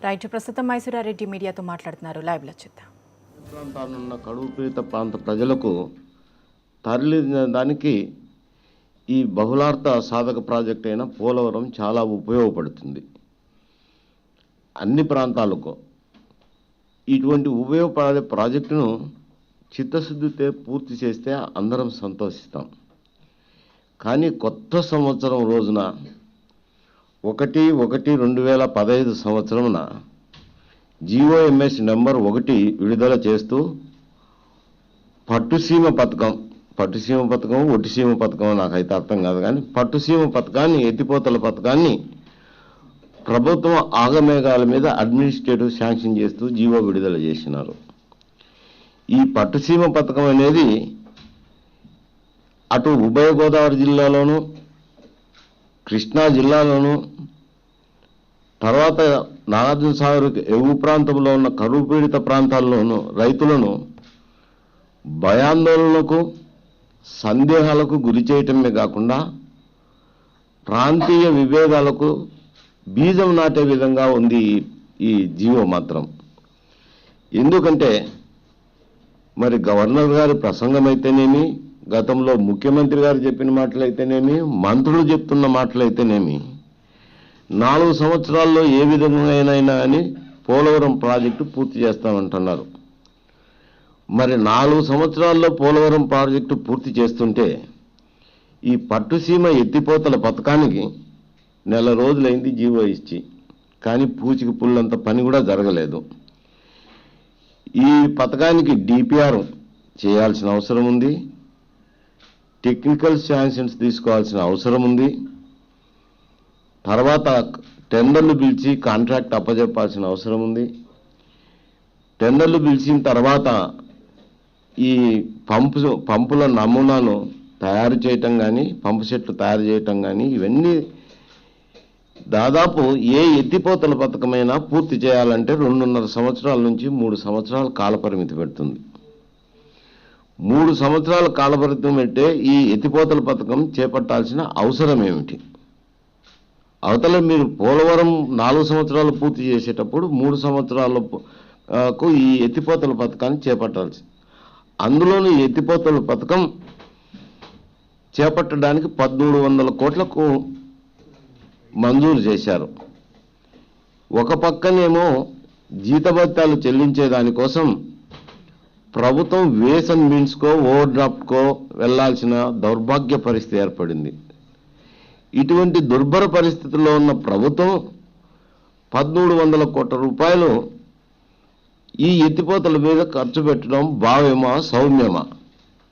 Right, ప్రస్తుతం మైసూరారెడ్డి మీడియాతో మాట్లాడుతున్నారు. లైవ్లో చూద్దాం. ప్రాంతాలున్న కరువు పీడిత ప్రాంత ప్రజలకు తరలి దానికి ఈ బహుళార్థ సాధక ప్రాజెక్ట్ అయిన పోలవరం చాలా ఉపయోగపడుతుంది. అన్ని ప్రాంతాలకు ఇటువంటి ఉపయోగపడే ప్రాజెక్టును చిత్తశుద్ధితో పూర్తి చేస్తే అందరం సంతోషిస్తాం. కానీ కొత్త సంవత్సరం రోజున 1/1/2015 సంవత్సరమున GOMS నెంబర్ 1 విడుదల చేస్తూ పట్టుసీమ పథకం, ఒట్టిసీమ పథకం నాకైతే అర్థం కాదు, కానీ పట్టుసీమ పథకాన్ని, ఎత్తిపోతల పథకాన్ని ప్రభుత్వం ఆగమేఘాల మీద అడ్మినిస్ట్రేటివ్ శాంక్షన్ చేస్తూ జీవో విడుదల చేసినారు. ఈ పట్టుసీమ పథకం అనేది అటు ఉభయ గోదావరి జిల్లాలోను, కృష్ణా జిల్లాలోను, తర్వాత నాగార్జున సాగర్ ఎగువ ప్రాంతంలో ఉన్న కరువు పీడిత ప్రాంతాల్లోనూ రైతులను భయాందోళనలకు, సందేహాలకు గురి చేయటమే కాకుండా ప్రాంతీయ విభేదాలకు బీజం నాటే విధంగా ఉంది ఈ జీవో మాత్రం. ఎందుకంటే మరి గవర్నర్ గారి ప్రసంగం అయితేనేమి, గతంలో ముఖ్యమంత్రి గారు చెప్పిన మాటలైతేనేమి, మంత్రులు చెప్తున్న మాటలైతేనేమి, 4 సంవత్సరాల్లో ఏ విధంగానైనా అని పోలవరం ప్రాజెక్టు పూర్తి చేస్తామంటున్నారు. మరి 4 సంవత్సరాల్లో పోలవరం ప్రాజెక్టు పూర్తి చేస్తుంటే ఈ పట్టుసీమ ఎత్తిపోతల పథకానికి నెల రోజులైంది జీవో ఇచ్చి, కానీ పూచికి పుల్లంత పని కూడా జరగలేదు. ఈ పథకానికి DPR చేయాల్సిన అవసరం ఉంది, టెక్నికల్ శాంక్షన్స్ తీసుకోవాల్సిన అవసరం ఉంది, తర్వాత టెండర్లు పిలిచి కాంట్రాక్ట్ అప్పజెప్పాల్సిన అవసరం ఉంది. టెండర్లు పిలిచిన తర్వాత ఈ పంపుల నమూనాను తయారు చేయటం కానీ, పంపు సెట్లు తయారు చేయటం కానీ, ఇవన్నీ దాదాపు ఏ ఎత్తిపోతల పథకమైనా పూర్తి చేయాలంటే 2.5 సంవత్సరాల నుంచి 3 సంవత్సరాల కాలపరిమితి పెడుతుంది. 3 సంవత్సరాల కాలపరిమితి పెట్టే ఈ ఎత్తిపోతల పథకం చేపట్టాల్సిన అవసరం ఏమిటి? అవతల మీరు పోలవరం 4 సంవత్సరాలు పూర్తి చేసేటప్పుడు 3 సంవత్సరాలకు ఈ ఎత్తిపోతల పథకాన్ని చేపట్టాల్సి, అందులోని ఎత్తిపోతల పథకం చేపట్టడానికి 1,300 కోట్లకు మంజూరు చేశారు. ఒక పక్కనేమో జీతభత్యాలు చెల్లించే దానికోసం ప్రభుత్వం వేస్ అండ్ మీన్స్కో, ఓవర్ డ్రాఫ్ట్కో వెళ్లాల్సిన దౌర్భాగ్య పరిస్థితి ఏర్పడింది. ఇటువంటి దుర్భర పరిస్థితుల్లో ఉన్న ప్రభుత్వం 1,300 కోట్ల రూపాయలు ఈ ఎత్తిపోతల మీద ఖర్చు పెట్టడం భావ్యమా, సౌమ్యమా?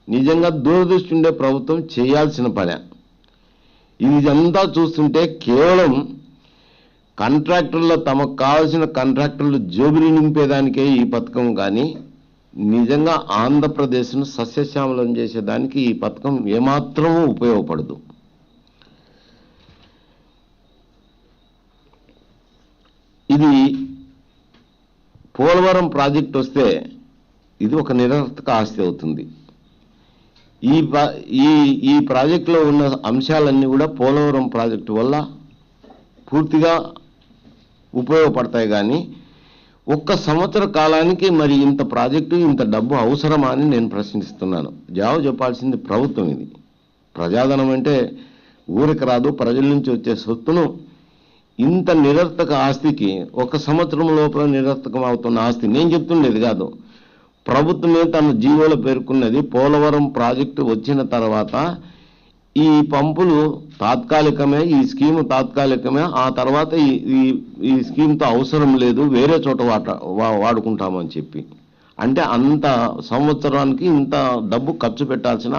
నిజంగా దూరదృష్టి ఉండే ప్రభుత్వం చేయాల్సిన పనే. ఇదంతా చూస్తుంటే కేవలం కాంట్రాక్టర్లు, తమకు కావాల్సిన కాంట్రాక్టర్లు జోబిని నింపేదానికే ఈ పథకం, కానీ నిజంగా ఆంధ్రప్రదేశ్ను సస్యశ్యామలం చేసేదానికి ఈ పథకం ఏమాత్రమూ ఉపయోగపడదు. ఇది పోలవరం ప్రాజెక్ట్ వస్తే ఇది ఒక నిరర్థక ఆస్తి అవుతుంది. ఈ ప్రాజెక్టులో ఉన్న అంశాలన్నీ కూడా పోలవరం ప్రాజెక్టు వల్ల పూర్తిగా ఉపయోగపడతాయి. కానీ 1 సంవత్సర కాలానికి మరి ఇంత ప్రాజెక్టు, ఇంత డబ్బు అవసరమా అని నేను ప్రశ్నిస్తున్నాను. జవాబు చెప్పాల్సింది ప్రభుత్వం. ఇది ప్రజాధనం అంటే ఊరికి రాదు, ప్రజల నుంచి వచ్చే సొత్తును ఇంత నిరర్థక ఆస్తికి 1 సంవత్సరం లోపల నిరర్థకం అవుతున్న ఆస్తి నేను చెప్తుండేది కాదు. ప్రభుత్వమే తన జీవోలో పేర్కొన్నది. పోలవరం ప్రాజెక్టు వచ్చిన తర్వాత ఈ పంపులు తాత్కాలికమే, ఈ స్కీము తాత్కాలికమే, ఆ తర్వాత ఈ స్కీమ్తో అవసరం లేదు, వేరే చోట వాడుకుంటామని చెప్పి, అంటే అంత సంవత్సరానికి ఇంత డబ్బు ఖర్చు పెట్టాల్సిన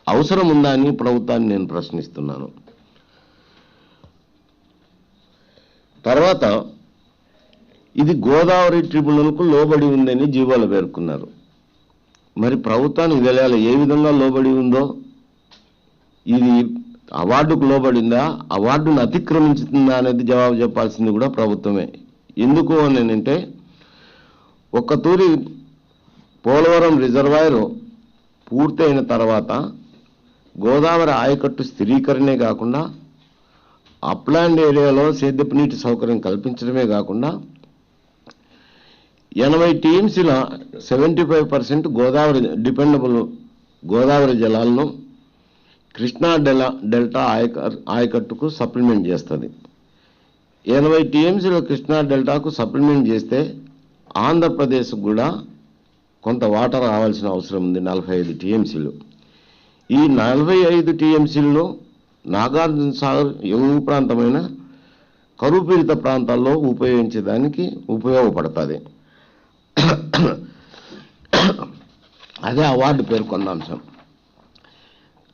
అవసరం ఉందా అని ప్రభుత్వాన్ని నేను ప్రశ్నిస్తున్నాను. తర్వాత ఇది గోదావరి ట్రిబ్యునల్కు లోబడి ఉందని జీవోలో పేర్కొన్నారు. మరి ప్రభుత్వానికి తెలియాలి ఏ విధంగా లోబడి ఉందో. ఇది అవార్డుకు లోబడిందా, అవార్డును అతిక్రమించుతుందా అనేది జవాబు చెప్పాల్సింది కూడా ప్రభుత్వమే. ఎందుకు అని అంటే, ఒక తూరి పోలవరం రిజర్వాయర్ పూర్తయిన తర్వాత గోదావరి ఆయకట్టు స్థిరీకరణే కాకుండా అప్లాండ్ ఏరియాలో సేద్యపు నీటి సౌకర్యం కల్పించడమే కాకుండా 80 టీఎంసీల 75% గోదావరి డిపెండబుల్ గోదావరి జలాలను కృష్ణా డెల్టా ఆయకట్టుకు సప్లిమెంట్ చేస్తుంది. 80 టీఎంసీల కృష్ణా డెల్టాకు సప్లిమెంట్ చేస్తే ఆంధ్రప్రదేశ్కు కూడా కొంత వాటర్ రావాల్సిన అవసరం ఉంది, 45 టీఎంసీలు. ఈ 45 టీఎంసీలను నాగార్జున సాగర్ ఎగువ ప్రాంతమైన కరువు పీడిత ప్రాంతాల్లో ఉపయోగించడానికి ఉపయోగపడుతుంది. అదే అవార్డు పేర్కొన్న అంశం.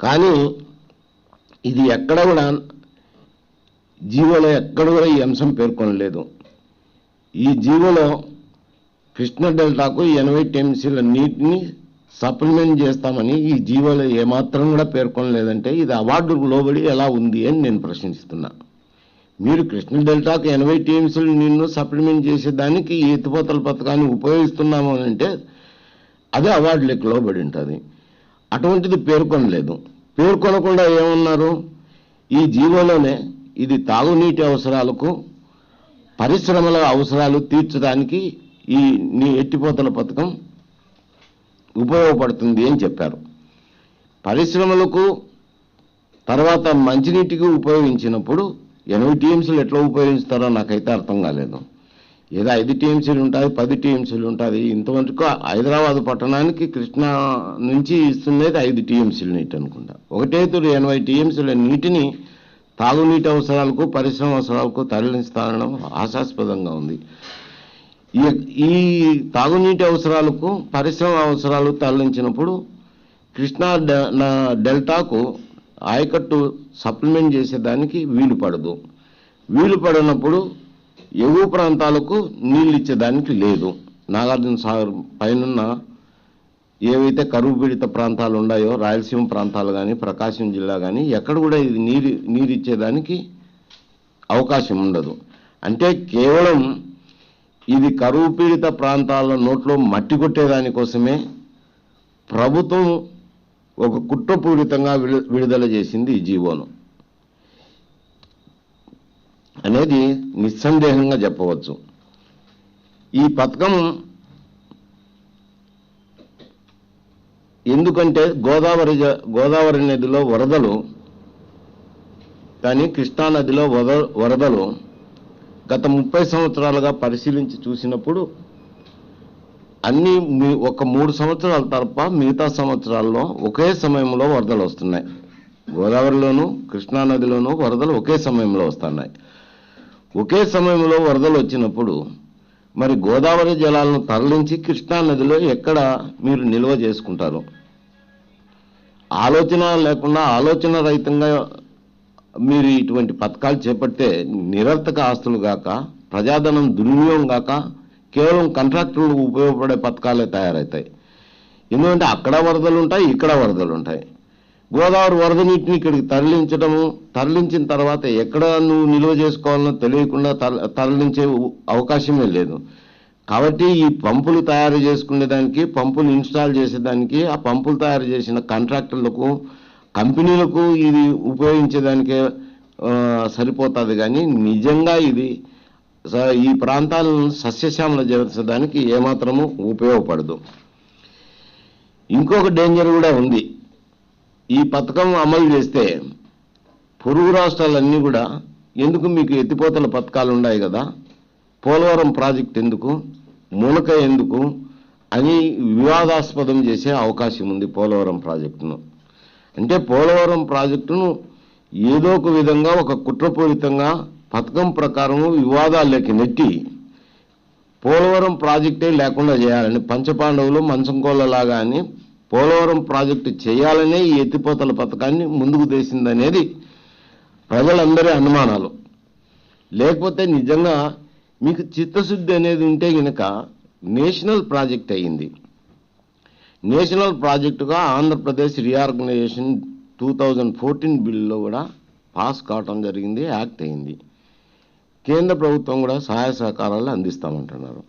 కానీ ఇది ఎక్కడ కూడా జీవోలో ఎక్కడ కూడా ఈ అంశం పేర్కొనలేదు. ఈ జీవోలో కృష్ణ డెల్టాకు 80 టీఎంసీల నీటిని సప్లిమెంట్ చేస్తామని ఈ జీవోలో ఏమాత్రం కూడా పేర్కొనలేదంటే ఇది అవార్డుకు లోబడి ఎలా ఉంది అని నేను ప్రశ్నిస్తున్నా. మీరు కృష్ణ డెల్టాకు 80 టీఎంసీలు నీళ్లు సప్లిమెంట్ చేసేదానికి ఈ ఎత్తిపోతల పథకాన్ని ఉపయోగిస్తున్నాము అని అంటే అదే అవార్డులకు లోబడి ఉంటుంది. అటువంటిది పేర్కొనలేదు. పేర్కొనకుండా ఏమన్నారు, ఈ జీవోలోనే ఇది తాగునీటి అవసరాలకు పరిశ్రమల అవసరాలు తీర్చడానికి ఈ ఎత్తిపోతల పథకం ఉపయోగపడుతుంది అని చెప్పారు. పరిశ్రమలకు తర్వాత మంచినీటికి ఉపయోగించినప్పుడు 80 టీఎంసీలు ఎట్లా ఉపయోగిస్తారో నాకైతే అర్థం కాలేదు. ఏదో 5 టీఎంసీలు ఉంటుంది, 10 టీఎంసీలు ఉంటుంది. ఇంతవరకు హైదరాబాద్ పట్టణానికి కృష్ణా నుంచి ఇస్తున్నది 5 టీఎంసీలు నీటి అనుకుంటా. ఒకటే తూరు 80 టీఎంసీల నీటిని తాగునీటి అవసరాలకు పరిశ్రమ అవసరాలకు తరలిస్తానడం ఆశాస్పదంగా ఉంది. ఈ తాగునీటి అవసరాలకు పరిశ్రమ అవసరాలు తరలించినప్పుడు కృష్ణా డెల్టాకు ఆయకట్టు సప్లిమెంట్ చేసేదానికి వీలు పడదు. వీలు పడినప్పుడు ఎగువ ప్రాంతాలకు నీళ్ళు ఇచ్చేదానికి లేదు. నాగార్జున సాగర్ పైన ఏవైతే కరువు పీడిత ప్రాంతాలు ఉన్నాయో రాయలసీమ ప్రాంతాలు కానీ ప్రకాశం జిల్లా కానీ ఎక్కడ కూడా ఇది నీరు ఇచ్చేదానికి అవకాశం ఉండదు. అంటే కేవలం ఇది కరువు పీడిత ప్రాంతాల నోట్లో మట్టి కొట్టేదానికోసమే ప్రభుత్వం ఒక కుట్రపూరితంగా విడుదల చేసింది ఈ జీవోను అనేది నిస్సందేహంగా చెప్పవచ్చు. ఈ పథకం ఎందుకంటే గోదావరి నదిలో వరదలు కానీ కృష్ణా నదిలో వరదలు గత 30 సంవత్సరాలుగా పరిశీలించి చూసినప్పుడు అన్ని ఒక 3 సంవత్సరాల తప్ప మిగతా సంవత్సరాల్లో ఒకే సమయంలో వరదలు వస్తున్నాయి. గోదావరిలోను కృష్ణా నదిలోనూ వరదలు ఒకే సమయంలో వస్తున్నాయి. ఒకే సమయంలో వరదలు వచ్చినప్పుడు మరి గోదావరి జలాలను తరలించి కృష్ణా నదిలో ఎక్కడ మీరు నిల్వ చేసుకుంటారు? ఆలోచన లేకుండా ఆలోచన రహితంగా మీరు ఇటువంటి పథకాలు చేపడితే నిరర్థక ఆస్తులు గాక ప్రజాధనం దుర్వినియోగం గాక కేవలం కాంట్రాక్టర్లకు ఉపయోగపడే పథకాలే తయారవుతాయి. ఎందుకంటే అక్కడ వరదలు ఉంటాయి, ఇక్కడ వరదలు ఉంటాయి. గోదావరి వరద నీటిని ఇక్కడికి తరలించిన తర్వాత ఎక్కడ నువ్వు నిల్వ చేసుకోవాలనో తెలియకుండా తరలించే అవకాశమే లేదు. కాబట్టి ఈ పంపులు తయారు చేసుకునేదానికి పంపులు ఇన్స్టాల్ చేసేదానికి ఆ పంపులు తయారు చేసిన కాంట్రాక్టర్లకు కంపెనీలకు ఇది ఉపయోగించేదానికే సరిపోతుంది. కానీ నిజంగా ఇది ఈ ప్రాంతాలను సస్యశ్యామల చేర్చడానికి ఏమాత్రము ఉపయోగపడదు. ఇంకొక డేంజర్ కూడా ఉంది. ఈ పథకం అమలు చేస్తే పొరుగు రాష్ట్రాలన్నీ కూడా ఎందుకు మీకు ఎత్తిపోతల పథకాలు ఉన్నాయి కదా, పోలవరం ప్రాజెక్ట్ ఎందుకు, మునక ఎందుకు అని వివాదాస్పదం చేసే అవకాశం ఉంది. పోలవరం ప్రాజెక్టును అంటే పోలవరం ప్రాజెక్టును ఏదో ఒక విధంగా ఒక కుట్రపూరితంగా పథకం ప్రకారము వివాదాల్లోకి నెట్టి పోలవరం ప్రాజెక్టే లేకుండా చేయాలని పంచపాండవులు మంచంకోళ్ళలాగా అని పోలవరం ప్రాజెక్టు చేయాలనే ఈ ఎత్తిపోతల పథకాన్ని ముందుకు తీసిందనేది ప్రజలందరి అనుమానాలు. లేకపోతే నిజంగా మీకు చిత్తశుద్ధి అనేది ఉంటే గనక నేషనల్ ప్రాజెక్ట్ అయ్యింది. నేషనల్ ప్రాజెక్టుగా ఆంధ్రప్రదేశ్ రీఆర్గనైజేషన్ 2014 బిల్లులో కూడా పాస్ కావటం జరిగింది, యాక్ట్ అయింది. కేంద్ర ప్రభుత్వం కూడా సహాయ సహకారాలు అందిస్తామంటున్నారు.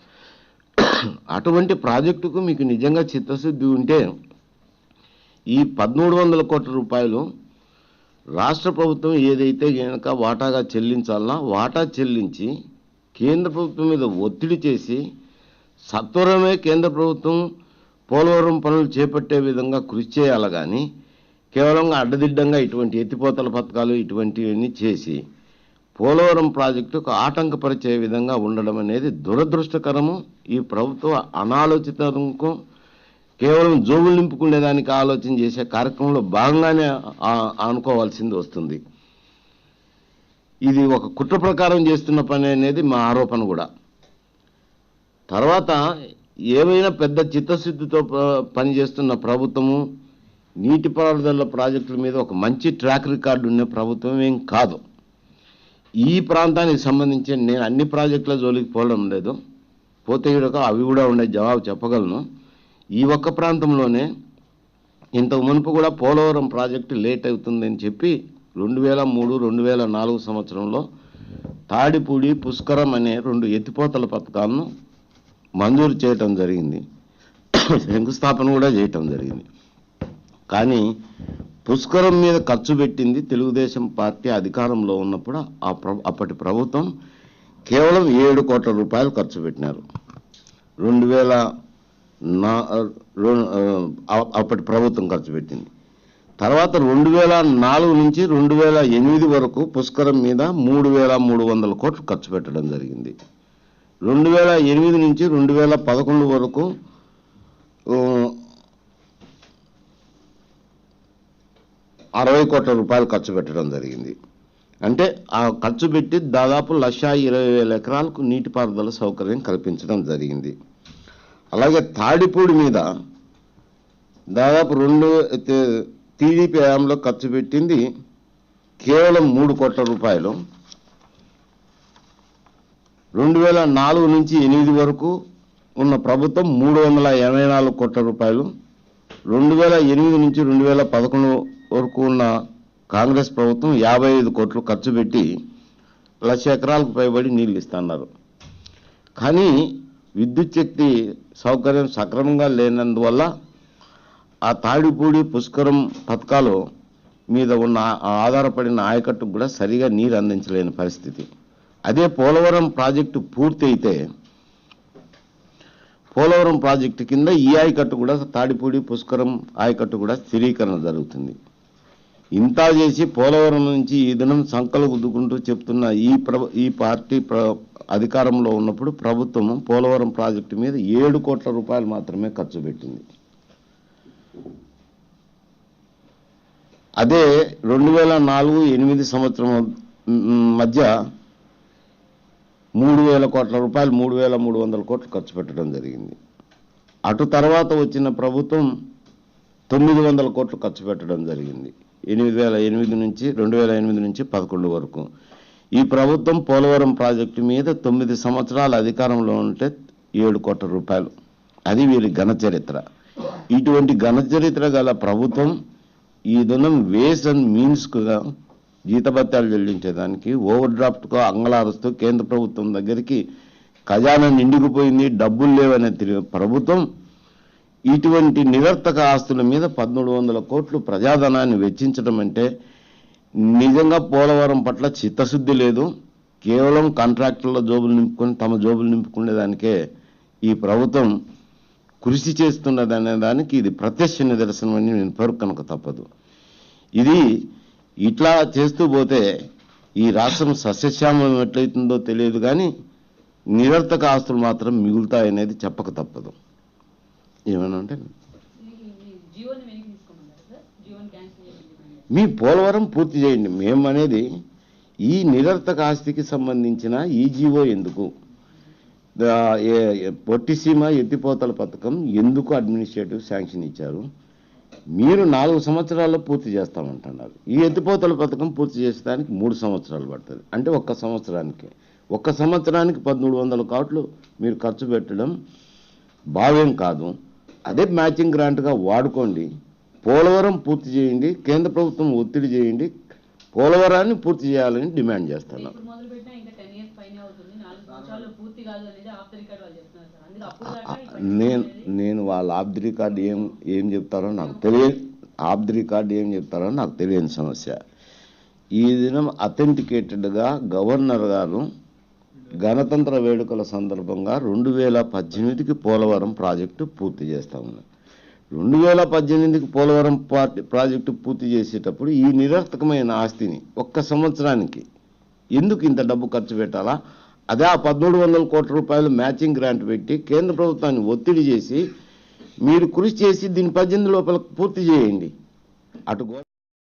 అటువంటి ప్రాజెక్టుకు మీకు నిజంగా చిత్తశుద్ధి ఉంటే ఈ 1300 కోట్ల రూపాయలు రాష్ట్ర ప్రభుత్వం ఏదైతే కనుక వాటాగా చెల్లించాలన్నా వాటా చెల్లించి కేంద్ర ప్రభుత్వం మీద ఒత్తిడి చేసి సత్వరమే కేంద్ర ప్రభుత్వం పోలవరం పనులు చేపట్టే విధంగా కృషి చేయాలి కానీ కేవలం అడ్డదిడ్డంగా ఇటువంటి ఎత్తిపోతల పథకాలు ఇటువంటివన్నీ చేసి పోలవరం ప్రాజెక్టుకు ఆటంకపరిచే విధంగా ఉండడం అనేది దురదృష్టకరము. ఈ ప్రభుత్వ అనాలోచితంకు కేవలం జోబులు నింపుకునేదానికి ఆలోచన చేసే కార్యక్రమంలో భాగంగానే అనుకోవాల్సింది వస్తుంది. ఇది ఒక కుట్ర ప్రకారం చేస్తున్న పని అనేది మా ఆరోపణ కూడా. తర్వాత ఏమైనా పెద్ద చిత్తశుద్ధితో పనిచేస్తున్న ప్రభుత్వము నీటిపారుదల ప్రాజెక్టుల మీద ఒక మంచి ట్రాక్ రికార్డు ఉన్న ప్రభుత్వం ఏం కాదు. ఈ ప్రాంతానికి సంబంధించి నేను అన్ని ప్రాజెక్టుల జోలికి పోవడం లేదు, పోతే అవి కూడా ఉండే జవాబు చెప్పగలను. ఈ ఒక్క ప్రాంతంలోనే ఇంతకు మునుపు కూడా పోలవరం ప్రాజెక్టు లేట్ అవుతుందని చెప్పి 2003-2004 సంవత్సరంలో తాడిపూడి పుష్కరం అనే 2 ఎత్తిపోతల పథకాలను మంజూరు చేయటం జరిగింది, శంకుస్థాపన కూడా చేయటం జరిగింది. కానీ పుష్కరం మీద ఖర్చు పెట్టింది తెలుగుదేశం పార్టీ అధికారంలో ఉన్నప్పుడు అప్పటి ప్రభుత్వం కేవలం 7 కోట్ల రూపాయలు ఖర్చు పెట్టినారు. అప్పటి ప్రభుత్వం ఖర్చు పెట్టింది. తర్వాత 2004 నుంచి 2008 వరకు పుష్కరం మీద 3,300 కోట్లు ఖర్చు పెట్టడం జరిగింది. 2008 నుంచి 2011 వరకు 60 కోట్ల రూపాయలు ఖర్చు పెట్టడం జరిగింది. అంటే ఆ ఖర్చు పెట్టి దాదాపు 1,20,000 ఎకరాలకు నీటిపారుదల సౌకర్యం కల్పించడం జరిగింది. అలాగే తాడిపూడి మీద దాదాపు టీడీపీ హయాంలో ఖర్చు పెట్టింది కేవలం 3 కోట్ల రూపాయలు. 2004 నుంచి 2008 వరకు ఉన్న ప్రభుత్వం 384 కోట్ల రూపాయలు. 2008 నుంచి 2011 వరకు ఉన్న కాంగ్రెస్ ప్రభుత్వం 55 కోట్లు ఖర్చు పెట్టి 1,00,000 ఎకరాలకు పైబడి నీళ్లు ఇస్తున్నారు. కానీ విద్యుత్ శక్తి సౌకర్యం సక్రమంగా లేనందువల్ల ఆ తాడిపూడి పుష్కరం పథకాలు మీద ఉన్న ఆధారపడిన ఆయకట్టుకు కూడా సరిగా నీరు అందించలేని పరిస్థితి. అదే పోలవరం ప్రాజెక్టు పూర్తి అయితే పోలవరం ప్రాజెక్టు కింద ఈ ఆయకట్టు కూడా తాడిపూడి పుష్కరం ఆయకట్టు కూడా స్థిరీకరణ జరుగుతుంది. ఇంత చేసి పోలవరం నుంచి ఈ దినం సంకలు గుద్దుకుంటూ చెప్తున్న ఈ పార్టీ అధికారంలో ఉన్నప్పుడు ప్రభుత్వం పోలవరం ప్రాజెక్టు మీద 7 కోట్ల రూపాయలు మాత్రమే ఖర్చు పెట్టింది. అదే 2004-08 సంవత్సరం మధ్య 3,000 కోట్ల రూపాయలు 3,300 కోట్లు ఖర్చు పెట్టడం జరిగింది. అటు తర్వాత వచ్చిన ప్రభుత్వం 900 కోట్లు ఖర్చు పెట్టడం జరిగింది 2008 నుంచి 11 వరకు. ఈ ప్రభుత్వం పోలవరం ప్రాజెక్టు మీద 9 సంవత్సరాల అధికారంలో ఉంటే 7 కోట్ల రూపాయలు. అది వీరి ఘన చరిత్ర. ఇటువంటి ఘన చరిత్ర గల ప్రభుత్వం ఈ దినం వేస్ అండ్ మీన్స్గా జీతభత్యాలు చెల్లించేదానికి ఓవర్ డ్రాఫ్ట్గా అంగళారుస్తూ కేంద్ర ప్రభుత్వం దగ్గరికి ఖజానా నిండుకుపోయింది, డబ్బులు లేవనే ప్రభుత్వం ఇటువంటి నిరర్థక ఆస్తుల మీద 1,300 కోట్లు ప్రజాధనాన్ని వెచ్చించడం అంటే నిజంగా పోలవరం పట్ల చిత్తశుద్ధి లేదు. కేవలం కాంట్రాక్టుల్లో జోబులు నింపుకొని తమ జోబులు నింపుకునేదానికే ఈ ప్రభుత్వం కృషి చేస్తున్నదనే దానికి ఇది ప్రత్యక్ష నిదర్శనం అని నేను పేర్కొనక తప్పదు. ఇది ఇట్లా చేస్తూ పోతే ఈ రాష్ట్రం సస్యశ్యామం ఎట్లయితుందో తెలియదు కానీ నిరర్థక ఆస్తులు మాత్రం మిగులుతాయనేది చెప్పక తప్పదు. ఏమన్నా అంటే మీ పోలవరం పూర్తి చేయండి. మేము అనేది ఈ నిరర్థక ఆస్తికి సంబంధించిన ఈ జీవో ఎందుకు, పొట్టిసీమ ఎత్తిపోతల పథకం ఎందుకు అడ్మినిస్ట్రేటివ్ శాంక్షన్ ఇచ్చారు? మీరు 4 సంవత్సరాల్లో పూర్తి చేస్తామంటున్నారు. ఈ ఎత్తిపోతల పథకం పూర్తి చేసేదానికి 3 సంవత్సరాలు పడుతుంది. అంటే ఒక్క సంవత్సరానికి 1,300 కోట్లు మీరు ఖర్చు పెట్టడం భావ్యం కాదు. అదే మ్యాచింగ్ గ్రాంట్గా వాడుకోండి. పోలవరం పూర్తి చేయండి, కేంద్ర ప్రభుత్వం ఒత్తిడి చేయండి, పోలవరాన్ని పూర్తి చేయాలని డిమాండ్ చేస్తున్నాం. నేను వాళ్ళ ఆఫ్ ది రికార్డ్ ఏం చెప్తారో నాకు తెలియదు. ఆఫ్ ది రికార్డ్ ఏం చెప్తారో నాకు తెలియని సమస్య. ఈ దినం అథెంటికేటెడ్గా గవర్నర్ గారు గణతంత్ర వేడుకల సందర్భంగా 2018కి పోలవరం ప్రాజెక్టు పూర్తి చేస్తా ఉన్నాం. 2018కి పోలవరం ప్రాజెక్టు పూర్తి చేసేటప్పుడు ఈ నిరర్థకమైన ఆస్తిని ఒక్క సంవత్సరానికి ఎందుకు ఇంత డబ్బు ఖర్చు పెట్టాలా? అదే ఆ 1300 కోట్ల రూపాయలు మ్యాచింగ్ గ్రాంట్ పెట్టి కేంద్ర ప్రభుత్వాన్ని ఒత్తిడి చేసి మీరు కృషి చేసి దీన్ని 18 లోపల పూర్తి చేయండి. అటు